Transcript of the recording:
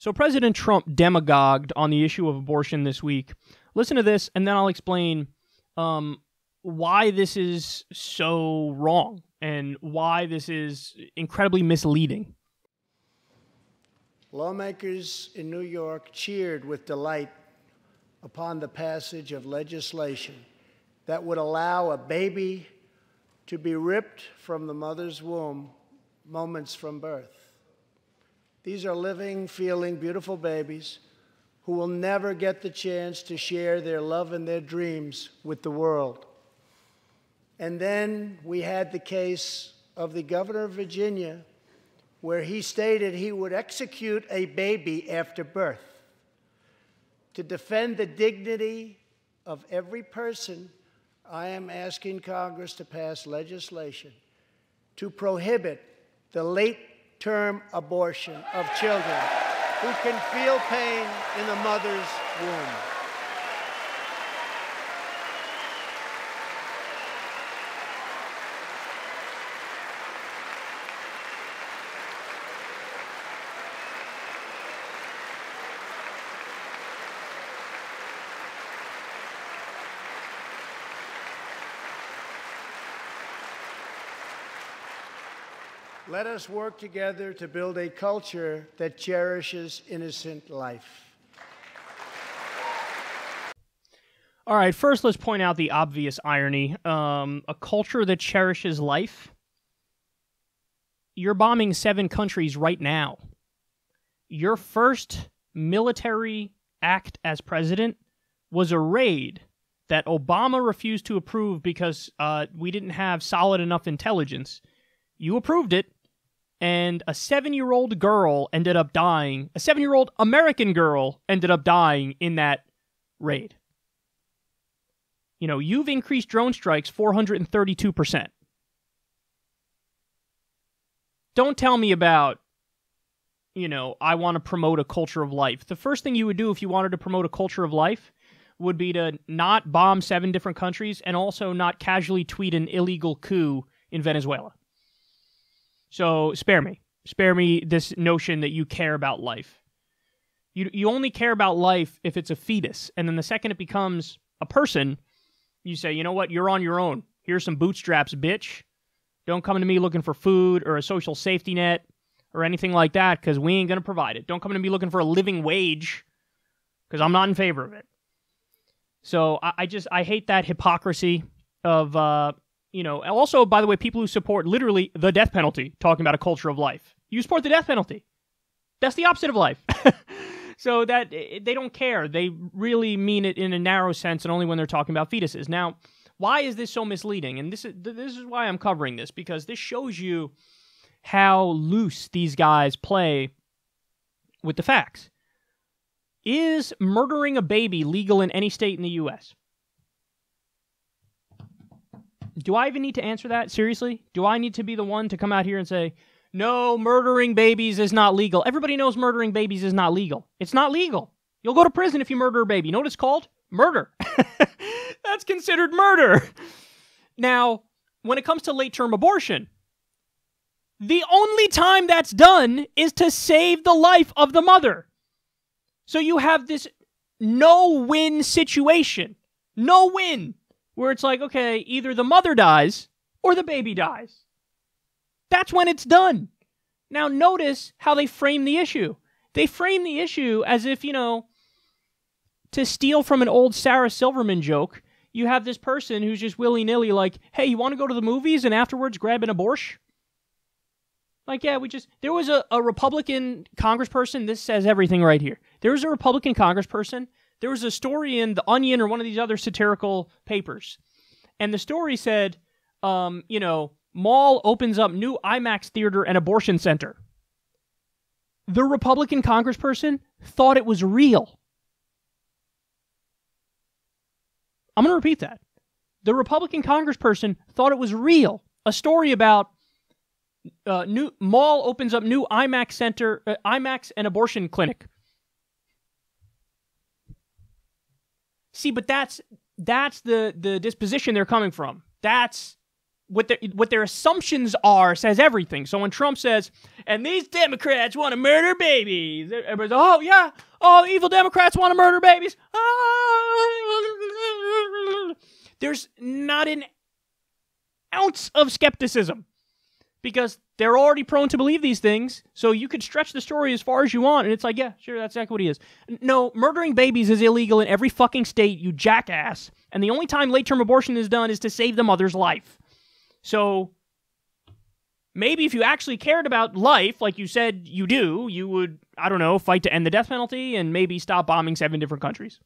So President Trump demagogued on the issue of abortion this week. Listen to this, and then I'll explain why this is so wrong and why this is incredibly misleading. Lawmakers in New York cheered with delight upon the passage of legislation that would allow a baby to be ripped from the mother's womb moments from birth. These are living, feeling, beautiful babies who will never get the chance to share their love and their dreams with the world. And then we had the case of the governor of Virginia, where he stated he would execute a baby after birth. To defend the dignity of every person, I am asking Congress to pass legislation to prohibit the late-term abortion of children who can feel pain in the mother's womb. Let us work together to build a culture that cherishes innocent life. All right, first let's point out the obvious irony. A culture that cherishes life? You're bombing 7 countries right now. Your first military act as president was a raid that Obama refused to approve because we didn't have solid enough intelligence. You approved it. And a 7-year-old girl ended up dying. A 7-year-old American girl ended up dying in that raid. You know, you've increased drone strikes 432%. Don't tell me about, I want to promote a culture of life. The first thing you would do if you wanted to promote a culture of life would be to not bomb 7 different countries and also not casually tweet an illegal coup in Venezuela. So spare me. Spare me this notion that you care about life. You only care about life if it's a fetus. And then the second it becomes a person, you say, you know what, you're on your own. Here's some bootstraps, bitch. Don't come to me looking for food or a social safety net or anything like that because we ain't going to provide it. Don't come to me looking for a living wage because I'm not in favor of it. So I hate that hypocrisy of... also, by the way, people who support literally the death penalty, talking about a culture of life. You support the death penalty. That's the opposite of life. So that they don't care. They really mean it in a narrow sense and only when they're talking about fetuses. Now, why is this so misleading? And this is why I'm covering this, because this shows you how loose these guys play with the facts. Is murdering a baby legal in any state in the U.S.? Do I even need to answer that? Seriously? Do I need to be the one to come out here and say, no, murdering babies is not legal? Everybody knows murdering babies is not legal. It's not legal. You'll go to prison if you murder a baby. You know what it's called? Murder. That's considered murder. Now, when it comes to late-term abortion, the only time that's done is to save the life of the mother. So you have this no-win situation. No win. Where it's like, okay, either the mother dies or the baby dies. That's when it's done. Now notice how they frame the issue. They frame the issue as if, to steal from an old Sarah Silverman joke, you have this person who's just willy-nilly like, hey, you want to go to the movies and afterwards grab an abortion? Like, yeah, there was a Republican congressperson, this says everything right here. There was a Republican congressperson. There was a story in The Onion or one of these other satirical papers. And the story said, mall opens up new IMAX theater and abortion center. The Republican congressperson thought it was real. I'm going to repeat that. The Republican congressperson thought it was real. A story about new mall opens up new IMAX center, IMAX and abortion clinic. See, but that's the disposition they're coming from. That's what their assumptions are says everything. So when Trump says, and these Democrats want to murder babies, everybody's, oh yeah, oh, evil Democrats want to murder babies. Ah. There's not an ounce of skepticism because they're already prone to believe these things. So you could stretch the story as far as you want, and it's like, yeah, sure, that's exactly what he is. No, murdering babies is illegal in every fucking state, you jackass. And the only time late-term abortion is done is to save the mother's life. So maybe if you actually cared about life, like you said you do, you would, I don't know, fight to end the death penalty and maybe stop bombing 7 different countries.